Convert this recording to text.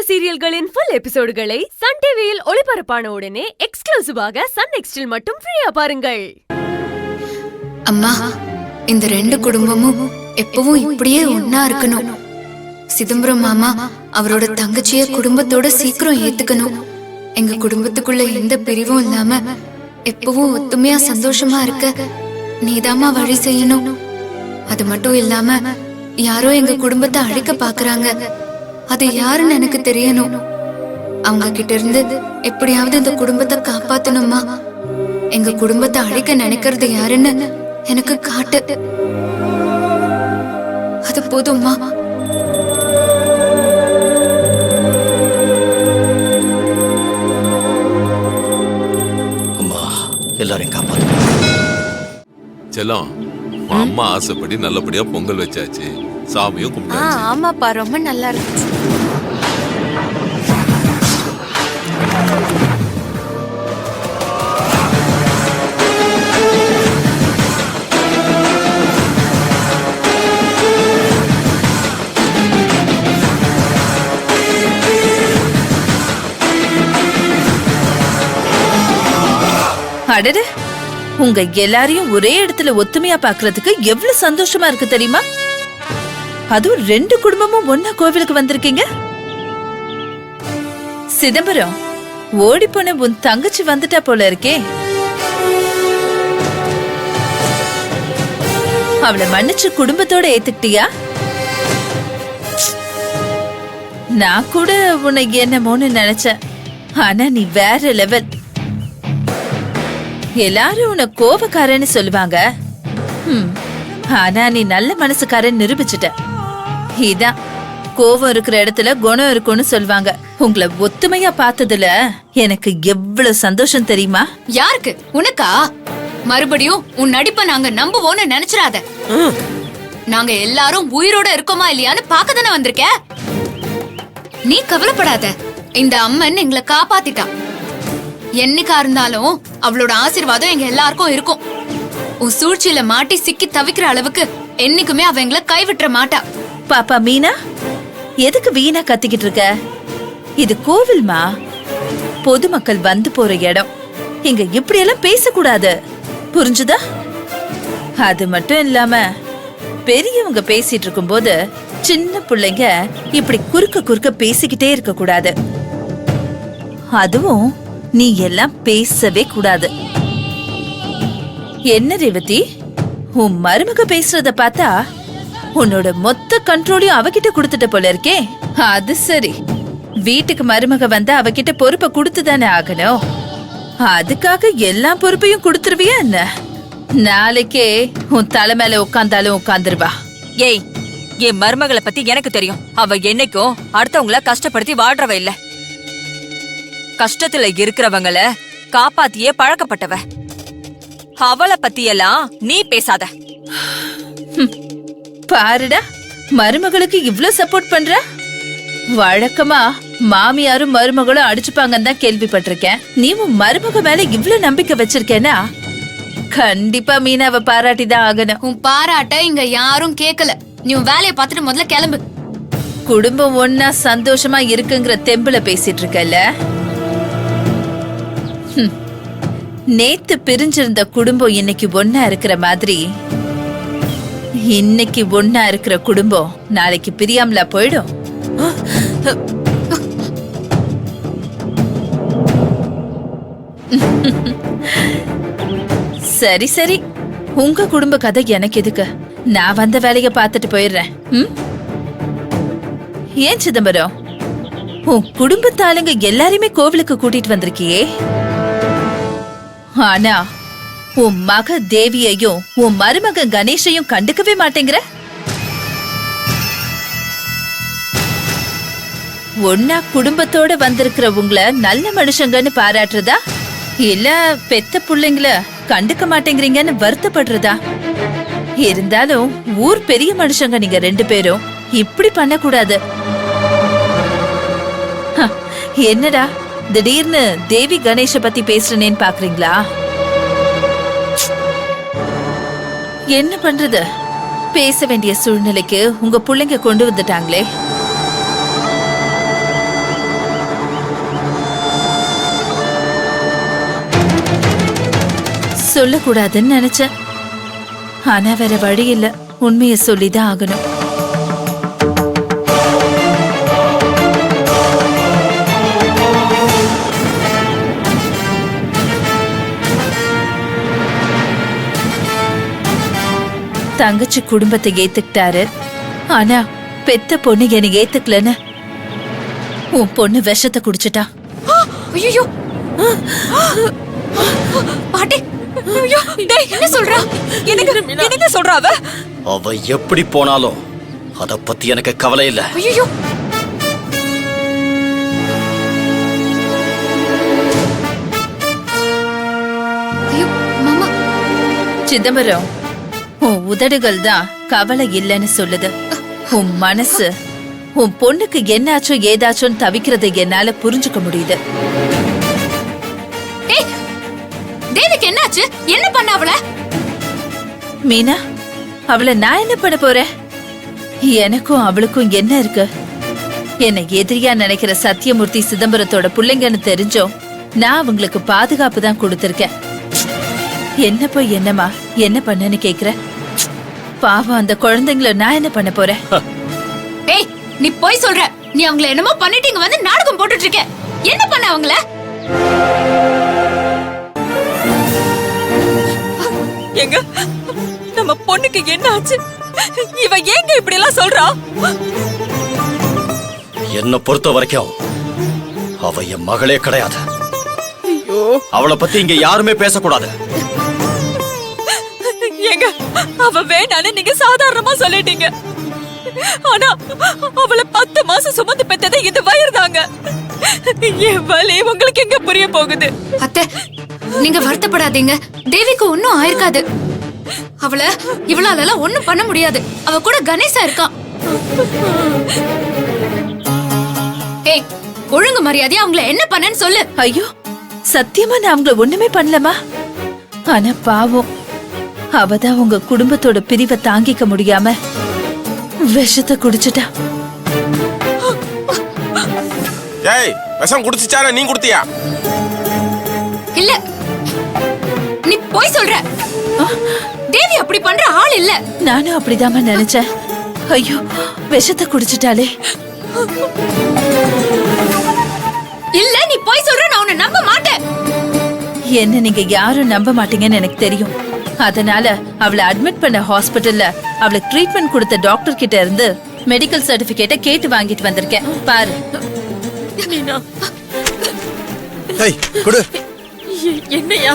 சீரியல்களின் full எபிசோடுகளை Sun டிவியில் ஒளிபரப்பான உடனே எக்ஸ்க்ளூசிவாக சன் நெக்ஸ்டில் மட்டும் ஃப்ரீயா பாருங்கள். அம்மா, இந்த ரெண்டு குடும்பமும் எப்பவும் இப்படியே ஒன்னா இருக்கணும். சிதம்பரம் மாமா அவரோட தங்கச்சிய குடும்பத்தோட சீக்கிரம் ஏத்துக்கணும். எங்க குடும்பத்துக்குள்ள எந்த பிரிவும் இல்லாம எப்பவும் ஒத்துமையா சந்தோஷமா இருக்க நீதாமா வழி செய்யணும். அது மட்டும் இல்லாம யாரோ எங்க குடும்பத்தை அழிக்க பாக்குறாங்க. அது யாருன்னு எனக்கு தெரியணும். அவங்க கிட்ட இருந்து எப்படியாவது இந்த குடும்பத்தை காப்பாத்தணுமா. எங்க குடும்பத்தை அழிக்க நினைக்கிறது யாருன்னு எனக்கு காட்டு. அது போதும்மா. அம்மா, எல்லாரையும் காப்பாத்து. செல்லம், அம்மா ஆசைப்படி நல்லபடியா பொங்கல் வச்சாச்சு, சாமியும் கும்பிட்டாச்சு. ஆமாப்பா, ரொம்ப நல்லா இருந்துச்சு. அடடே, உங்க எல்லாரையும் ஒரே இடத்துல ஒத்துமையா பாக்குறதுக்கு எவ்வளவு சந்தோஷமா இருக்கு தெரியுமா? அதுவும் ரெண்டு குடும்பமும் ஒன்னா கோவிலுக்கு வந்திருக்கீங்க. சிதம்பரம், ஓடி போன உன் தங்கச்சி வந்துட்டா போல இருக்கே. அவளை மன்னிச்சு குடும்பத்தோட ஏத்துக்கிட்டியா? நான் கூட உன்னை என்னமோன்னு நினைச்சேன். ஆனா நீ வேற லெவல். எல்லாரும் உன்னை கோபக்காரன்னு சொல்லுவாங்க. ஆனா நீ நல்ல மனசுக்காரன் நிரூபிச்சுட்ட. இதான் கோபம் இருக்கிற இடத்துல குணம் இருக்கும்னு சொல்லுவாங்க. உங்களை ஒத்துமையா பார்த்ததுல எனக்கு எவ்வளவு சந்தோஷம் தெரியுமா? யாருக்கு? உனக்கா? மறுபடியும் உன் நடிப்பை நாங்க நம்புவோம்னு நினைச்சிராத. நாங்க எல்லாரும் உயிரோட இருக்கோமா இல்லையான்னு பார்க்க தானே வந்திருக்க. நீ கவலைப்படாத. இந்த அம்மன் எங்களை காப்பாத்திட்டா. என்னைக்கா இருந்தாலும் அவளோட ஆசீர்வாதம் எங்க எல்லாருக்கும் இருக்கும். உன் சூழ்ச்சியில மாட்டி சிக்கி தவிக்கிற அளவுக்கு என்னைக்குமே அவ எங்களை கைவிட்டுற மாட்டா. பாப்பா மீனா, எதுக்கு வீணா கத்திக்கிட்டு இருக்க? இது கோவில்மா, பொதுமக்கள் வந்து போற இடம். இங்க இப்படி எல்லாம் பேசக்கூடாது, புரிஞ்சுதா? அது மட்டும் இல்லாம பெரியவங்க பேசிட்டு இருக்கும் போது சின்ன பிள்ளைங்க இப்படி குறுக்க குறுக்க பேசிக்கிட்டே இருக்க கூடாது. அதுவும் நீ எல்லாம் பேசவே கூடாது. என்ன ரேவதி, உன் மருமக பேசுறத பார்த்தா உன்னோட மொத்த கண்ட்ரோலையும் அவகிட்ட கொடுத்துட்ட போல இருக்கே. அது சரி, வீட்டுக்கு மருமக வந்தா அவகிட்ட பொறுப்பை கொடுத்துதானே ஆகணும். அதுக்காக எல்லா பொறுப்பையும் கொடுத்துருவியா என்ன? நாளைக்கே உன் தலை மேல உட்கார்ந்தாலும் உட்கார்ந்துருவா. ஏய், என் மருமகளை பத்தி எனக்கு தெரியும். அவ என்னைக்கும் அடுத்தவங்கள கஷ்டப்படுத்தி வாழ்றவ இல்ல. கஷ்டத்துல இருக்கிறவங்கள காப்பாத்தியே பழக்கப்பட்டவ. அவளை பத்தியெல்லாம் நீ பேசாத. பாருடா, மருமகளுக்கு இவ்ளோ சப்போர்ட் பண்ற. வழக்கமா மாமியாரும் மருமகளும் அடிச்சுப்பாங்கன்னு தான் கேள்விப்பட்டிருக்கேன். நீ உன் மருமக மேல இவ்ளோ நம்பிக்கை வச்சிருக்கேன்னா கண்டிப்பா மீனாவை பாராட்டிதான் ஆகணும். உன் பாராட்ட இங்க யாரும் கேட்கல. நீ உன் வேலையை பார்த்துட்டு முதல்ல கிளம்பு. குடும்பம் ஒன்னா சந்தோஷமா இருக்குங்கிற தெம்புல பேசிட்டு இருக்கல. நேத்து பிரிஞ்சிருந்த குடும்பம் இன்னைக்கு ஒன்னா இருக்கிற மாதிரி, இன்னைக்கு ஒன்னா இருக்கிற குடும்பம் நாளைக்கு பிரியாமலா போயிடும். சரி சரி, உங்க குடும்ப கதை எனக்கு எதுக்கு? நான் வந்த வேலைய பார்த்துட்டு போயிடுறேன். ஏன் சிதம்பரம், உன் குடும்பத்தாளுங்க எல்லாரையுமே கோவிலுக்கு கூட்டிட்டு வந்திருக்கியே. ஆனா உன் மக தேவியையும் உன் மருமக கணேஷையும் கண்டுக்கவே மாட்டேங்கிற. ஒன்னா குடும்பத்தோட வந்திருக்கிற உங்களை நல்ல மனுஷங்கன்னு பாராட்டுறதா, இல்ல பெத்த பிள்ளைங்கள கண்டுக்க மாட்டேங்கிறீங்கன்னு வருத்தப்படுறதா? இருந்தாலும் ஊர் பெரிய மனுஷங்க நீங்க ரெண்டு பேரும் இப்படி பண்ணக்கூடாது. என்னடா திடீர்னு தேவி கணேஷ பத்தி பேசுறேன்னு பாக்குறீங்களா? என்ன பண்றது, பேச வேண்டிய சூழ்நிலைக்கு உங்க பிள்ளைங்க கொண்டு வந்துட்டாங்களே. சொல்லக்கூடாதுன்னு நினைச்சேன். ஆனா வேற வழி இல்ல, உண்மையை சொல்லிதான் ஆகணும். தங்கச்சி குடும்பத்தை ஏத்துக்கிட்டாரு. ஆனா பெத்த பொண்ணு என்னை ஏத்துக்கலன்னு உன் பொண்ணு விஷத்தை குடிச்சிட்டா. ஐயோ பாட்டி, ஐயோ, டேய், என்ன சொல்றா? எனக்கு சொல்றா அவ? அவ எப்படி போனாலும் அத பத்தி எனக்கு கவலை இல்ல. ஐயோ ஐயோ மாமா, சிதம்பரம், உன் உதடுகள் தான் கவலை இல்லைன்னு சொல்லுது. உன் மனசு உன் பொண்ணுக்கு என்னாச்சோ ஏதாச்சோன்னு தவிக்கிறதை என்னால புரிஞ்சுக்க முடியுது. தேவிக்கு என்னாச்சு? என்ன பண்ண அவள? மீனா, அவளை நான் என்ன பண்ண போறேன்? எனக்கும் அவளுக்கும் என்ன இருக்கு? என்னை எதிரியா நினைக்கிற சத்தியமூர்த்தி சிதம்பரத்தோட பிள்ளைங்கன்னு தெரிஞ்சோம் நான் அவங்களுக்கு பாதுகாப்பு தான் கொடுத்திருக்கேன். என்ன போய் என்னமா என்ன பண்ணன்னு கேக்குற? பாவம் அந்த குழந்தைங்கள நான் என்ன பண்ண போறேன்? ஏய், நீ போய் சொல்ற. நீ அவங்கள என்னமோ பண்ணிட்டு இங்க வந்து நாடகம் போட்டுட்டு இருக்க. என்ன பண்ண அவங்கள? எங்க நம்ம பொண்ணுக்கு என்ன ஆச்சு? இவ ஏங்க இப்படி எல்லாம் சொல்றா? என்ன பொறுத்த வரைக்கும் அவ என் மகளே கிடையாது. அவளை பத்தி இங்க யாருமே பேசக்கூடாது. ஏங்க, அவ வேணான்னு நீங்க சாதாரணமா சொல்லிட்டீங்க. ஆனா அவளை 10 மாசம் சுமந்து பெத்தது இந்த வயிறு தாங்க. என் வலி உங்களுக்கு எங்க புரிய போகுது? அத்தை, நீங்க வருத்தப்படாதீங்க. தேவிக்கு ஒன்னும் ஆயிருக்காது. அவள இவளால ஒண்ணும் பண்ண முடியாது. அவ கூட கணேசா இருக்கான். ஏய், ஒழுங்கு மரியாதையா அவங்கள என்ன பண்ணன்னு சொல்லு. ஐயோ, சத்தியமா நான் அவங்கள ஒண்ணுமே பண்ணலமா. ஆனா பாவம், அவதான் உங்க குடும்பத்தோட பிரிவை தாங்கிக்க முடியாம விஷத்தை குடிச்சிட்டா. ஏய், விஷம் குடிச்சிச்சானே, நீ குடுத்தியா? இல்ல, நீ போய் சொல்ற. தேவி அப்படி பண்ற ஆள் இல்ல. நானும் அப்படிதாம்மா நினைச்சேன். ஐயோ, விஷத்தை குடிச்சிட்டாளே. இல்ல, நீ போய் சொல்ற. நான் உன்னை நம்ப மாட்டேன். என்ன நீங்க யாரும் நம்ப மாட்டீங்கன்னு எனக்கு தெரியும். அதனால அவளை அட்மிட் பண்ண ஹாஸ்பிடல்ல அவளுக்கு ட்ரீட்மெண்ட் கொடுத்த டாக்டர் கிட்ட இருந்து மெடிக்கல் சர்டிபிகேட்டை கேட்டு வாங்கிட்டு வந்திருக்கேன். பாரு. ஏய், குடு. என்னையா?